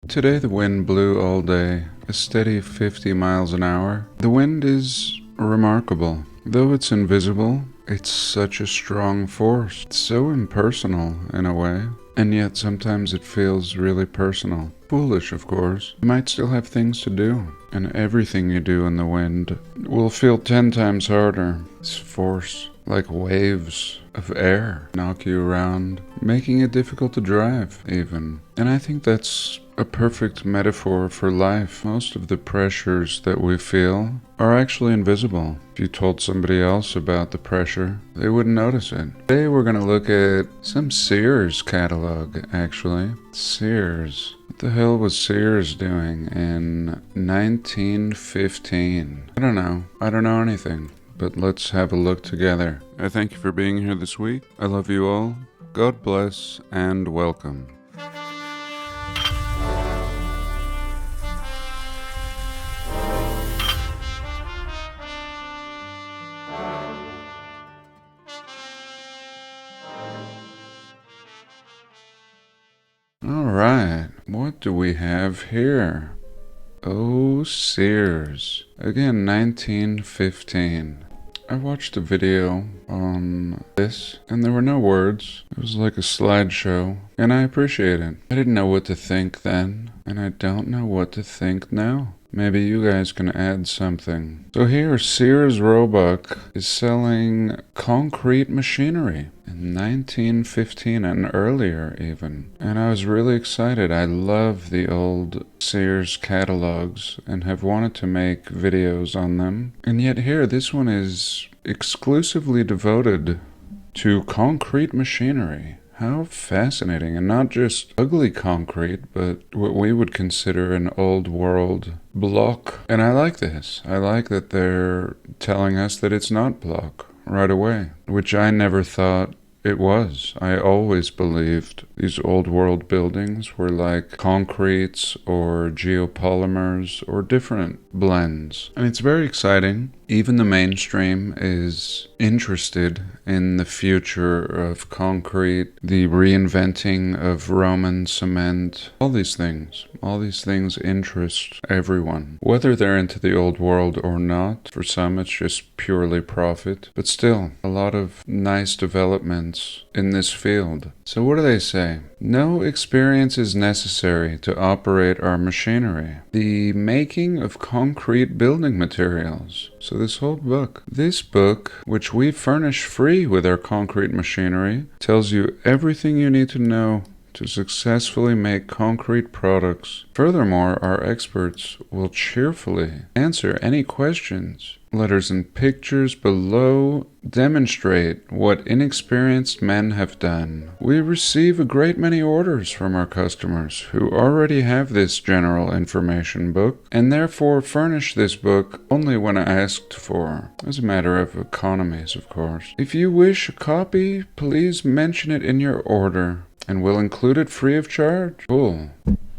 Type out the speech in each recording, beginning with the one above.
Today the wind blew all day, a steady 50 miles an hour. The wind is remarkable. Though it's invisible, it's such a strong force. It's so impersonal in a way, and yet sometimes it feels really personal. Foolish, of course. You might still have things to do, and everything you do in the wind will feel 10 times harder. This force, like waves of air, knock you around, making it difficult to drive, even. And I think that's a perfect metaphor for life. Most of the pressures that we feel are actually invisible. If you told somebody else about the pressure, they wouldn't notice it. Today we're going to look at some Sears catalog, actually. Sears. What the hell was Sears doing in 1915? I don't know. I don't know anything. But let's have a look together. I thank you for being here this week. I love you all. God bless and welcome. Alright, what do we have here? Oh, Sears. Again, 1915. I watched a video on this, and there were no words. It was like a slideshow, and I appreciate it. I didn't know what to think then, and I don't know what to think now. Maybe you guys can add something. So here, Sears Roebuck is selling concrete machinery in 1915 and earlier even. And I was really excited. I love the old Sears catalogs and have wanted to make videos on them. And yet here, this one is exclusively devoted to concrete machinery. How fascinating, and not just ugly concrete, but what we would consider an old world block. And I like this. I like that they're telling us that it's not block right away, which I never thought it was. I always believed these old world buildings were like concretes or geopolymers or different blends. And it's very exciting. Even the mainstream is interested in the future of concrete, the reinventing of Roman cement, all these things. All these things interest everyone. Whether they're into the old world or not, for some it's just purely profit. But still, a lot of nice developments in this field. So what do they say? No experience is necessary to operate our machinery. The making of concrete building materials. So this book, which we furnish free with our concrete machinery, tells you everything you need to know to successfully make concrete products. Furthermore, our experts will cheerfully answer any questions. Letters and pictures below demonstrate what inexperienced men have done. We receive a great many orders from our customers who already have this general information book and therefore furnish this book only when asked for, as a matter of economies, of course. If you wish a copy, please mention it in your order and we'll include it free of charge. Cool.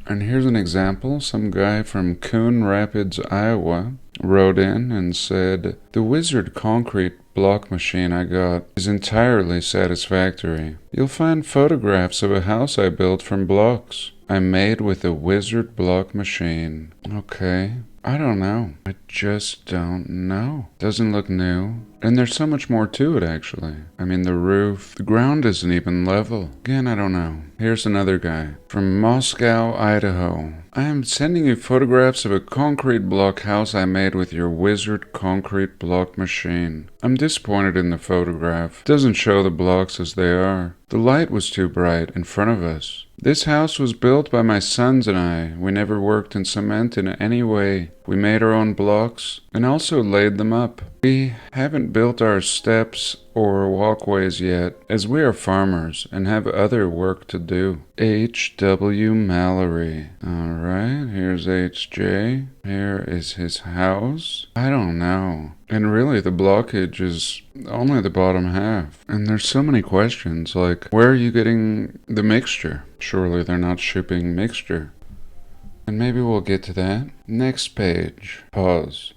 And here's an example. Some guy from Coon Rapids, Iowa wrote in and said, "The Wizard concrete block machine I got is entirely satisfactory. You'll find photographs of a house I built from blocks. I made with a Wizard block machine." Okay. I don't know. I just don't know. Doesn't look new. And there's so much more to it, actually. I mean, the roof, the ground isn't even level. Again, I don't know. Here's another guy from Moscow, Idaho. "I am sending you photographs of a concrete block house I made with your Wizard concrete block machine. I'm disappointed in the photograph. It doesn't show the blocks as they are. The light was too bright in front of us. This house was built by my sons and I. We never worked in cement in any way. We made our own blocks and also laid them up. We haven't built our steps or walkways yet, as we are farmers and have other work to do." H.W. Mallory. Alright, here's H.J. Here is his house. I don't know. And really, the blockage is only the bottom half. And there's so many questions, like, where are you getting the mixture? Surely they're not shipping mixture. And maybe we'll get to that. Next page. Pause.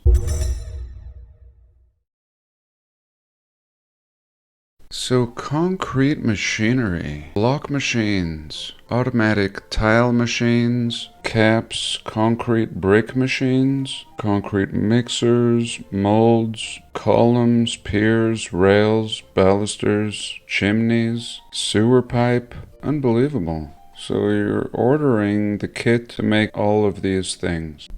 So concrete machinery, block machines, automatic tile machines, caps, concrete brick machines, concrete mixers, molds, columns, piers, rails, balusters, chimneys, sewer pipe. Unbelievable. So you're ordering the kit to make all of these things.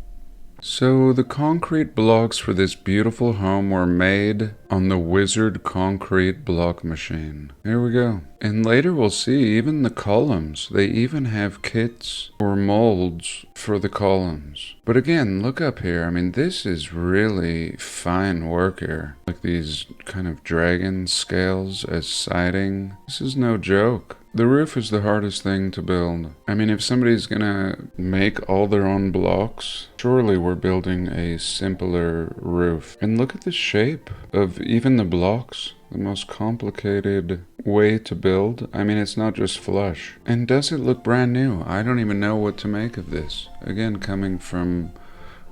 So the concrete blocks for this beautiful home were made on the Wizard concrete block machine. Here we go. And later we'll see even the columns. They even have kits or molds for the columns. But again, look up here. I mean, this is really fine work here. Like these kind of dragon scales as siding. This is no joke. The roof is the hardest thing to build. I mean, if somebody's gonna make all their own blocks, surely we're building a simpler roof. And look at the shape of even the blocks. The most complicated way to build. I mean, it's not just flush. And does it look brand new? I don't even know what to make of this. Again, coming from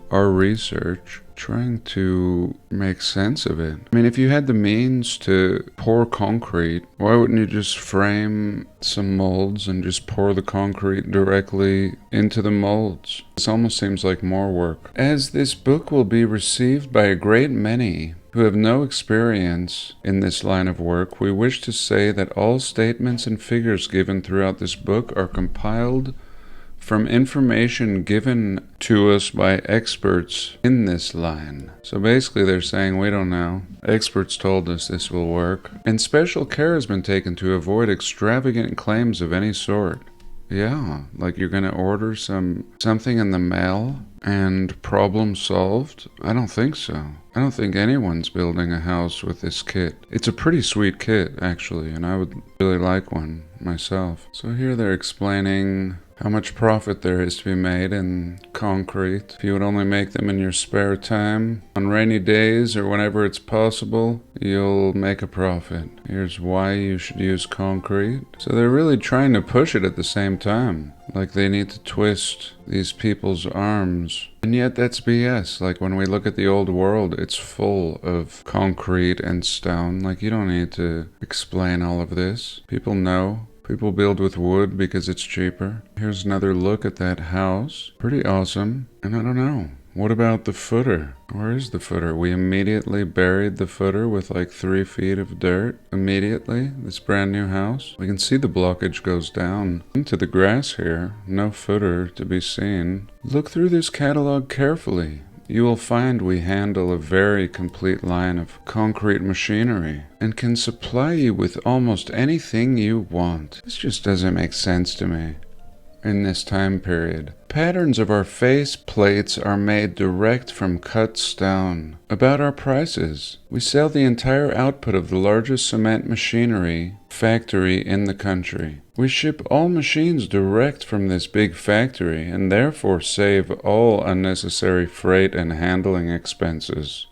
our research, trying to make sense of it. I mean, if you had the means to pour concrete, why wouldn't you just frame some molds and just pour the concrete directly into the molds? This almost seems like more work. As this book will be received by a great many who have no experience in this line of work, we wish to say that all statements and figures given throughout this book are compiled from information given to us by experts in this line. So basically they're saying, we don't know. Experts told us this will work. And special care has been taken to avoid extravagant claims of any sort. Yeah, like you're gonna order something in the mail and problem solved? I don't think so. I don't think anyone's building a house with this kit. It's a pretty sweet kit, actually, and I would really like one myself. So here they're explaining how much profit there is to be made in concrete. If you would only make them in your spare time, on rainy days or whenever it's possible, you'll make a profit. Here's why you should use concrete. So they're really trying to push it at the same time. Like they need to twist these people's arms. And yet that's BS. Like when we look at the old world, it's full of concrete and stone. Like you don't need to explain all of this. People know. People build with wood because it's cheaper. Here's another look at that house. Pretty awesome. And I don't know. What about the footer? Where is the footer? We immediately buried the footer with like 3 feet of dirt. Immediately. This brand new house. We can see the blockage goes down into the grass here. No footer to be seen. Look through this catalog carefully. You will find we handle a very complete line of concrete machinery and can supply you with almost anything you want. This just doesn't make sense to me in this time period. Patterns of our face plates are made direct from cut stone. About our prices, we sell the entire output of the largest cement machinery factory in the country. We ship all machines direct from this big factory and therefore save all unnecessary freight and handling expenses.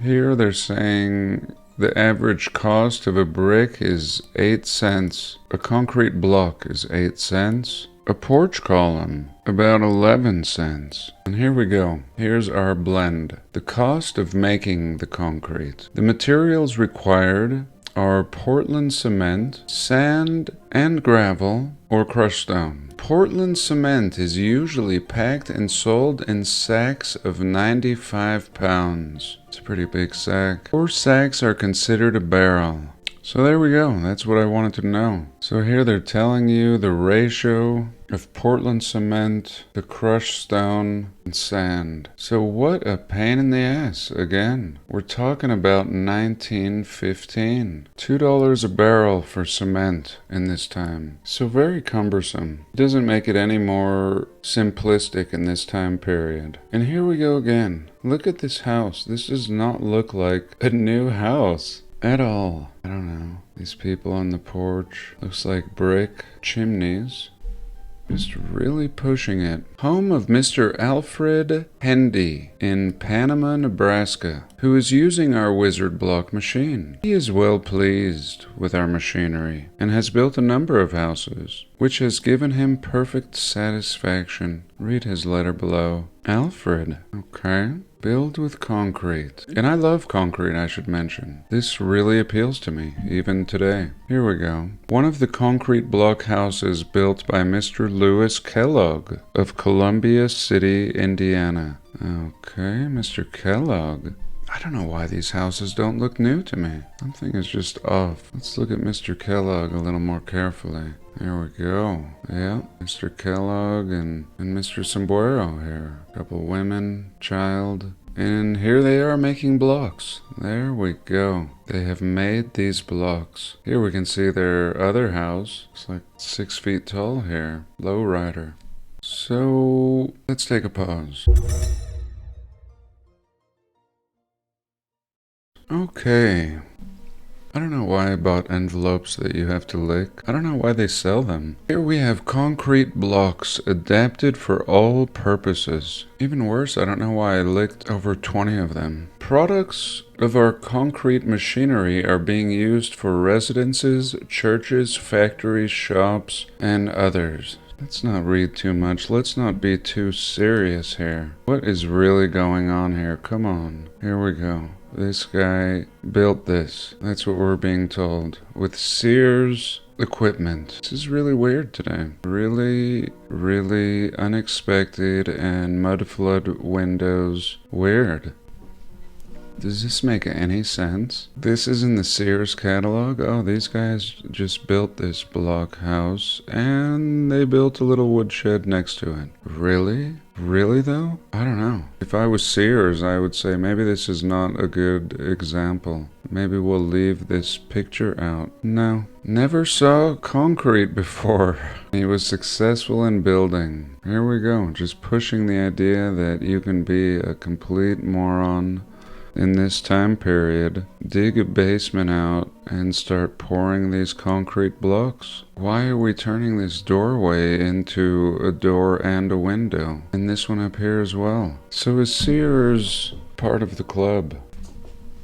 Here they're saying the average cost of a brick is 8 cents. A concrete block is 8 cents. A porch column, about 11 cents. And here we go. Here's our blend. The cost of making the concrete. The materials required are Portland cement, sand, and gravel, or crushed stone. Portland cement is usually packed and sold in sacks of 95 pounds. It's a pretty big sack. 4 sacks are considered a barrel. So there we go. That's what I wanted to know. So here they're telling you the ratio of Portland cement, the crushed stone, and sand. So what a pain in the ass. Again, we're talking about 1915. $2 a barrel for cement in this time. So very cumbersome. It doesn't make it any more simplistic in this time period. And here we go again. Look at this house. This does not look like a new house at all. I don't know. These people on the porch. Looks like brick. Chimneys. Just really pushing it. Home of Mr. Alfred Hendy in Panama, Nebraska, who is using our wizard block machine. He is well pleased with our machinery and has built a number of houses. which has given him perfect satisfaction. Read his letter below. Alfred. Okay. Build with concrete. And I love concrete, I should mention. This really appeals to me, even today. Here we go. One of the concrete block houses built by Mr. Lewis Kellogg of Columbia City, Indiana. Okay, Mr. Kellogg. I don't know why these houses don't look new to me. Something is just off. Let's look at Mr. Kellogg a little more carefully. There we go. Yeah, Mr. Kellogg and Mr. Sombrero here. Couple women, child. And here they are making blocks. There we go. They have made these blocks. Here we can see their other house. It's like 6 feet tall here. Lowrider. So, let's take a pause. Okay. I don't know why I bought envelopes that you have to lick. I don't know why they sell them. Here we have concrete blocks adapted for all purposes. Even worse, I don't know why I licked over 20 of them. Products of our concrete machinery are being used for residences, churches, factories, shops, and others. Let's not read too much. Let's not be too serious here. What is really going on here? Come on. Here we go. This guy built this. That's what we're being told. With Sears equipment. This is really weird today. Really, really unexpected and mud flood windows. Weird. Does this make any sense? This is in the Sears catalog. Oh, these guys just built this block house and they built a little woodshed next to it. Really? Really though? I don't know. If I was Sears, I would say maybe this is not a good example. Maybe we'll leave this picture out. No. Never saw concrete before. He was successful in building. Here we go. Just pushing the idea that you can be a complete moron in this time period, dig a basement out and start pouring these concrete blocks. Why are we turning this doorway into a door and a window? And this one up here as well. So is Sears part of the club?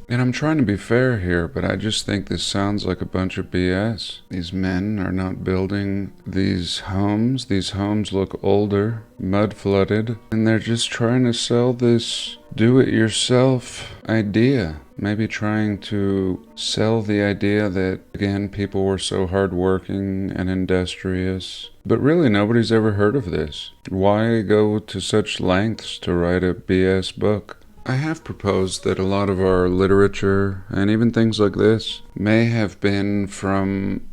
And I'm trying to be fair here, but I just think this sounds like a bunch of BS. These men are not building these homes. These homes look older, mud flooded, and they're just trying to sell this do-it-yourself idea. Maybe trying to sell the idea that, again, people were so hardworking and industrious. But really, nobody's ever heard of this. Why go to such lengths to write a BS book? I have proposed that a lot of our literature, and even things like this, may have been from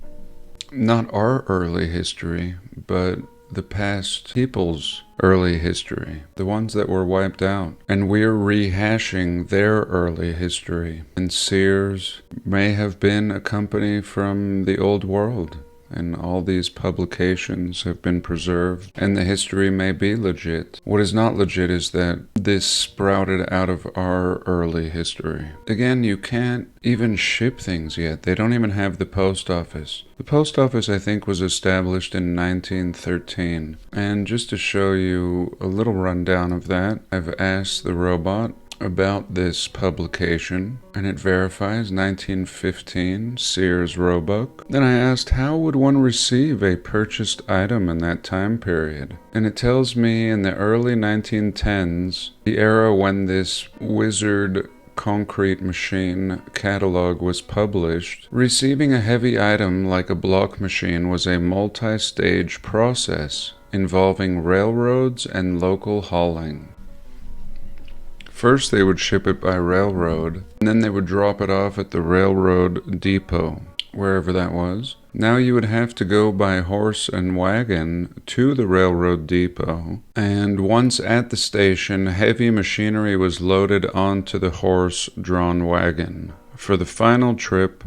not our early history, but the past people's early history, the ones that were wiped out. And we're rehashing their early history. And Sears may have been a company from the old world. And all these publications have been preserved, and the history may be legit. What is not legit is that this sprouted out of our early history. Again, you can't even ship things yet. They don't even have the post office. The post office, I think, was established in 1913. And just to show you a little rundown of that, I've asked the robot about this publication, and it verifies 1915 Sears Roebuck. Then I asked, how would one receive a purchased item in that time period? And it tells me in the early 1910s, the era when this wizard concrete machine catalog was published, receiving a heavy item like a block machine was a multi-stage process involving railroads and local hauling. First, they would ship it by railroad, and then they would drop it off at the railroad depot, wherever that was. Now you would have to go by horse and wagon to the railroad depot, and once at the station, heavy machinery was loaded onto the horse-drawn wagon for the final trip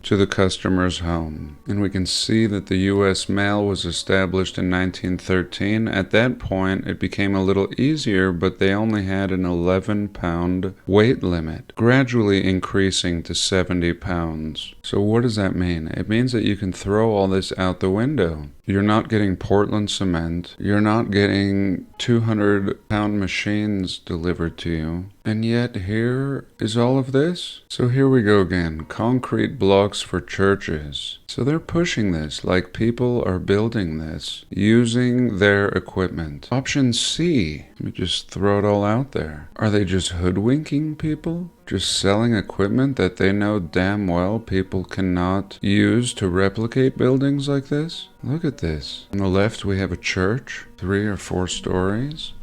to the customer's home. And we can see that the U.S. mail was established in 1913. At that point, it became a little easier, but they only had an 11-pound weight limit, gradually increasing to 70 pounds. So what does that mean? It means that you can throw all this out the window. You're not getting Portland cement. You're not getting 200-pound machines delivered to you. And yet here is all of this? So here we go again. Concrete blocks for churches. So they're pushing this like people are building this using their equipment. Option C, let me just throw it all out there. Are they just hoodwinking people? Just selling equipment that they know damn well people cannot use to replicate buildings like this? Look at this. On the left we have a church, 3 or 4 stories.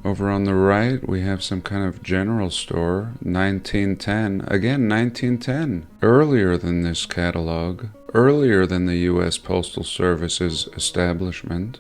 Over on the right, we have some kind of general store, 1910. Again, 1910. Earlier than this catalog. Earlier than the U.S. Postal Service's establishment.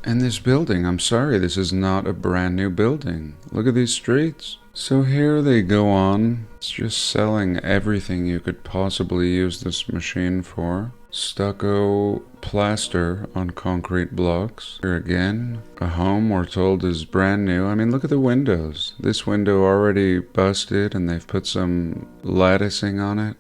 And this building, I'm sorry, this is not a brand new building. Look at these streets. So here they go on. It's just selling everything you could possibly use this machine for. Stucco plaster on concrete blocks. Here again, a home we're told is brand new. I mean, look at the windows. This window already busted and they've put some latticing on it.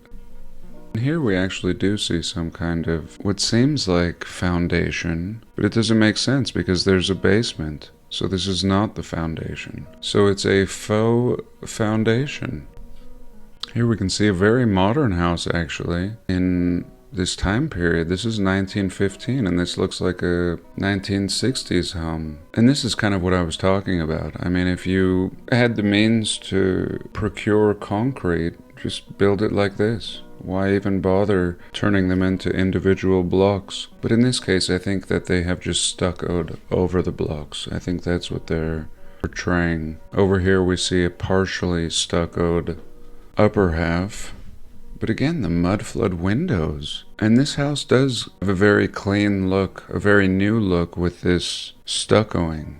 And here we actually do see some kind of what seems like foundation, but it doesn't make sense because there's a basement. So this is not the foundation. So it's a faux foundation. Here we can see a very modern house actually in this time period. This is 1915 and this looks like a 1960s home. And this is kind of what I was talking about. I mean, if you had the means to procure concrete, just build it like this. Why even bother turning them into individual blocks? But in this case, I think that they have just stuccoed over the blocks. I think that's what they're portraying. Over here we see a partially stuccoed upper half. But again, the mud flood windows. And this house does have a very clean look, a very new look with this stuccoing.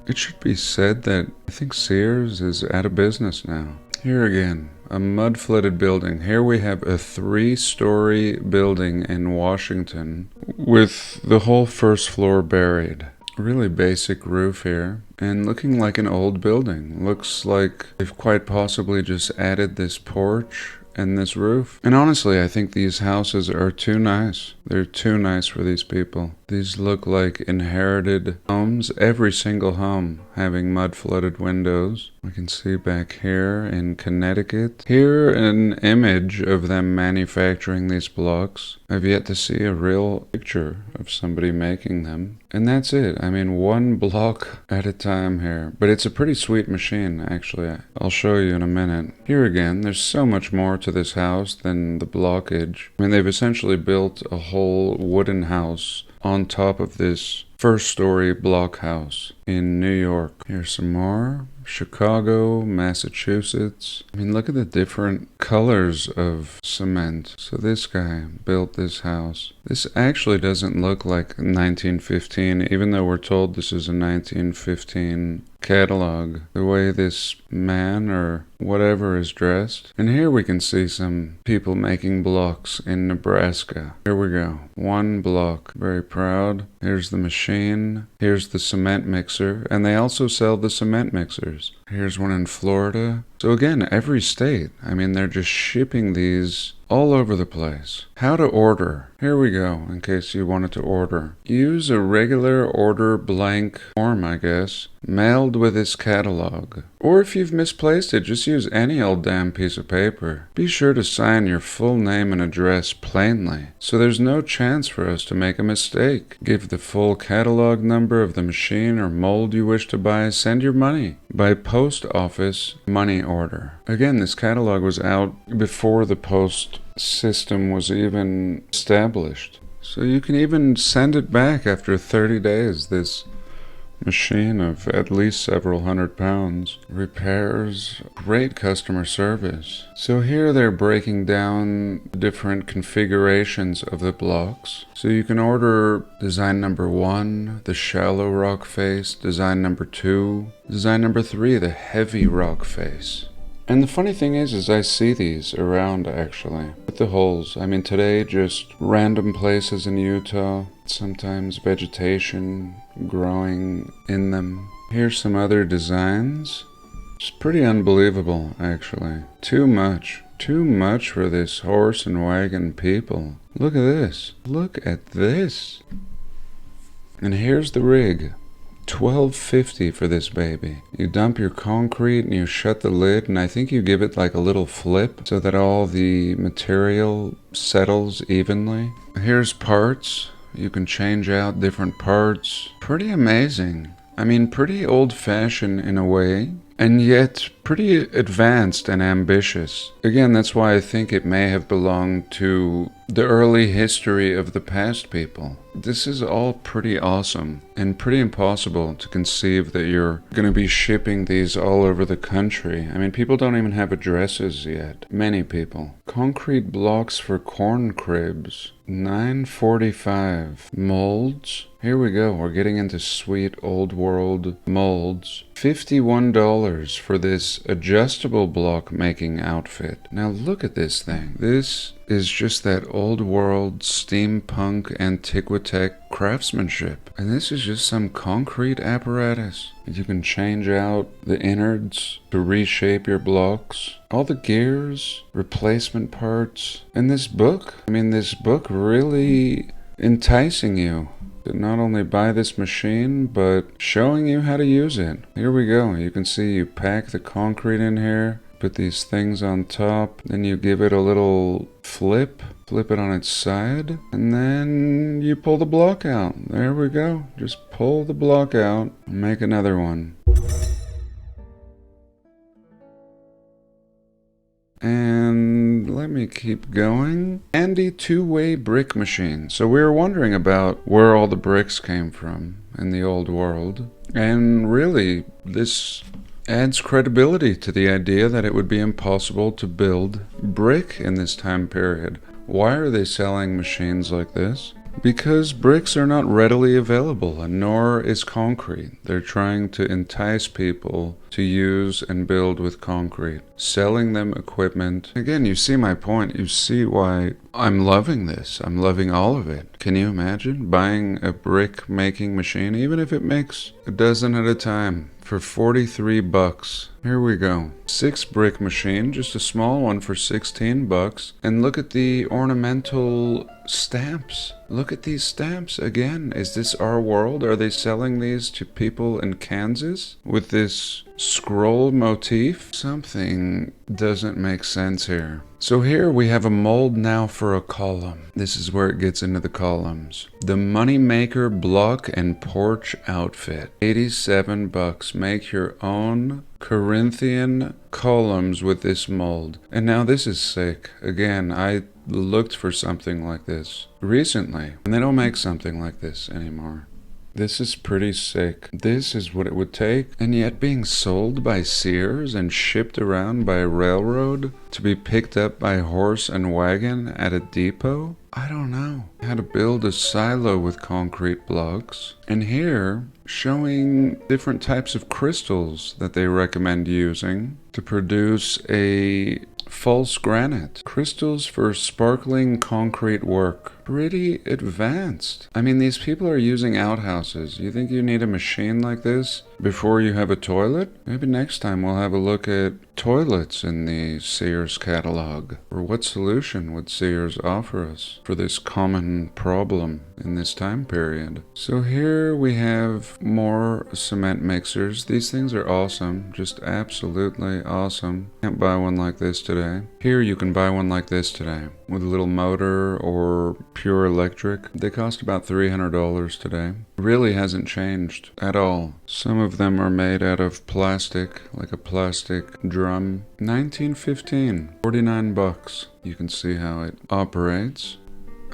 It should be said that I think Sears is out of business now. Here again, a mud-flooded building. Here we have a 3-story building in Washington with the whole first floor buried. Really basic roof here and looking like an old building. Looks like they've quite possibly just added this porch and this roof. And honestly, I think these houses are too nice. They're too nice for these people. These look like inherited homes, every single home having mud-flooded windows. We can see back here in Connecticut. Here, an image of them manufacturing these blocks. I've yet to see a real picture of somebody making them. And that's it. I mean, 1 block at a time here. But it's a pretty sweet machine, actually. I'll show you in a minute. Here again, there's so much more to this house than the blockage. I mean, they've essentially built a whole wooden house on top of this first-story block house in New York. Here's some more. Chicago, Massachusetts. I mean, look at the different colors of cement. So this guy built this house. This actually doesn't look like 1915, even though we're told this is a 1915 catalog. The way this man or whatever is dressed. And here we can see some people making blocks in Nebraska. Here we go. 1 block. Very proud. Here's the machine. Here's the cement mixer. And they also sell the cement mixers. Here's one in Florida. So again, every state. I mean, they're just shipping these all over the place. How to order. Here we go, in case you wanted to order. Use a regular order blank form, I guess, mailed with this catalog. Or if you've misplaced it, just use any old damn piece of paper. Be sure to sign your full name and address plainly, so there's no chance for us to make a mistake. Give the full catalog number of the machine or mold you wish to buy. Send your money by post office money order. Again, this catalog was out before the post system was even established. So you can even send it back after 30 days, this machine of at least several £100. Repairs, great customer service. So here they're breaking down different configurations of the blocks. So you can order design number 1, the shallow rock face, design number 2, design number 3, the heavy rock face. And the funny thing is I see these around actually, with the holes. I mean, today just random places in Utah, sometimes vegetation growing in them. Here's some other designs. It's pretty unbelievable, actually. Too much for this horse and wagon people. Look at this. Look at this. And here's the rig. $12.50 for this baby. You dump your concrete and you shut the lid, and I think you give it like a little flip so that all the material settles evenly. Here's parts. You can change out different parts. Pretty amazing. I mean, pretty old-fashioned in a way, and yet pretty advanced and ambitious. Again, that's why I think it may have belonged to the early history of the past people. This is all pretty awesome and pretty impossible to conceive that you're going to be shipping these all over the country. I mean, people don't even have addresses yet. Many people. Concrete blocks for corn cribs. $9.45. Molds. Here we go. We're getting into sweet old world molds. $51 for this adjustable block making outfit. Now look at this thing. This is just that old world steampunk antiquitech craftsmanship. And this is just some concrete apparatus. You can change out the innards to reshape your blocks. All the gears, replacement parts, and this book. I mean, this book really enticing you to not only buy this machine, but showing you how to use it. Here we go. You can see you pack the concrete in here, put these things on top, then you give it a little flip it on its side, and then you pull the block out. There we go. Just pull the block out and make another one. And let me keep going. Handy two-way brick machine. So we were wondering about where all the bricks came from in the old world. And really, this adds credibility to the idea that it would be impossible to build brick in this time period. Why are they selling machines like this? Because bricks are not readily available, and nor is concrete. They're trying to entice people to use and build with concrete, selling them equipment. Again, you see my point. You see why I'm loving this. I'm loving all of it. Can you imagine buying a brick making machine, even if it makes a dozen at a time, for $43? Here we go. 6 brick machine, just a small one for $16. And look at the ornamental stamps. Look at these stamps again. Is this our world? Are they selling these to people in Kansas with this scroll motif? Something doesn't make sense here. So here we have a mold now for a column. This is where it gets into the columns. The Moneymaker block and porch outfit. $87. Make your own Corinthian columns with this mold. And now this is sick. Again, I looked for something like this recently, and they don't make something like this anymore. This is pretty sick. This is what it would take, and yet being sold by Sears and shipped around by railroad to be picked up by horse and wagon at a depot? I don't know. How to build a silo with concrete blocks. And here, showing different types of crystals that they recommend using to produce a false granite. Crystals for sparkling concrete work. Pretty advanced. I mean, these people are using outhouses. You think you need a machine like this before you have a toilet? Maybe next time we'll have a look at toilets in the Sears catalog. Or what solution would Sears offer us for this common problem in this time period? So here we have more cement mixers. These things are awesome. Just absolutely awesome. Can't buy one like this today. Here you can buy one like this today with a little motor or pure electric. They cost about $300 today. Really hasn't changed at all. Some of them are made out of plastic, like a plastic drum. 1915, $49. You can see how it operates.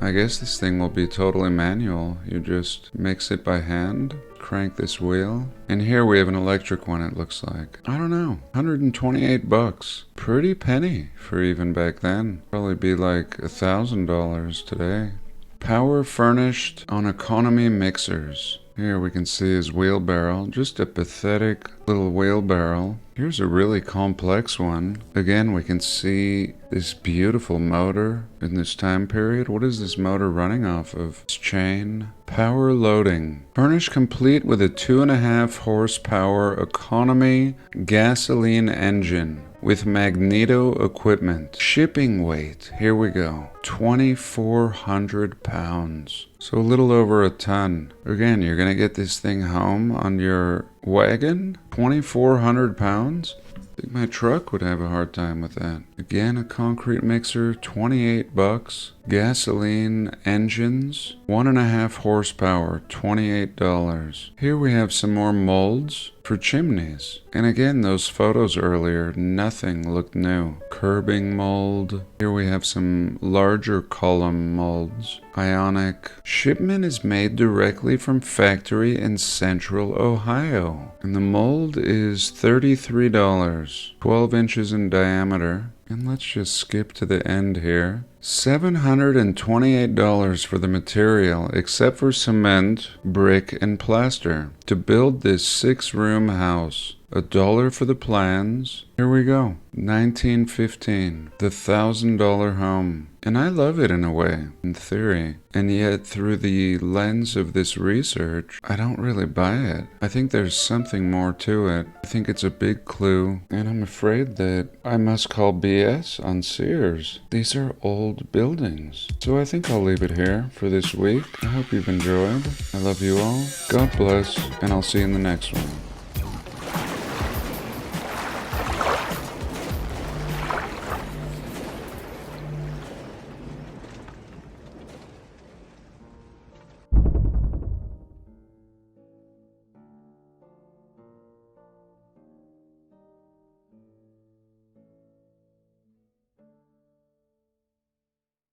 I guess this thing will be totally manual. You just mix it by hand, crank this wheel. And here we have an electric one, it looks like. I don't know, $128. Pretty penny for even back then. Probably be like $1,000 today. Power furnished on economy mixers. Here we can see his wheelbarrow, just a pathetic little wheelbarrow. Here's a really complex one. Again, we can see this beautiful motor in this time period. What is this motor running off of? It's chain. Power loading. Furnished complete with a 2.5 horsepower economy gasoline engine. with magneto equipment. Shipping weight, here we go, 2,400 pounds. So a little over a ton. Again, you're gonna get this thing home on your wagon? 2,400 pounds? I think my truck would have a hard time with that. Again, a concrete mixer, 28 bucks. Gasoline engines, 1.5 horsepower, $28. Here we have some more molds for chimneys. And again, those photos earlier, nothing looked new. Curbing mold. Here we have some larger column molds. Ionic. Shipment is made directly from factory in Central Ohio. And the mold is $33, 12 inches in diameter. And let's just skip to the end here. $728 for the material, except for cement, brick, and plaster, to build this 6-room house. $1 for the plans. Here we go. 1915. The $1,000 home. And I love it in a way, in theory. And yet, through the lens of this research, I don't really buy it. I think there's something more to it. I think it's a big clue. And I'm afraid that I must call BS on Sears. These are old buildings. So I think I'll leave it here for this week. I hope you've enjoyed. I love you all. God bless. And I'll see you in the next one.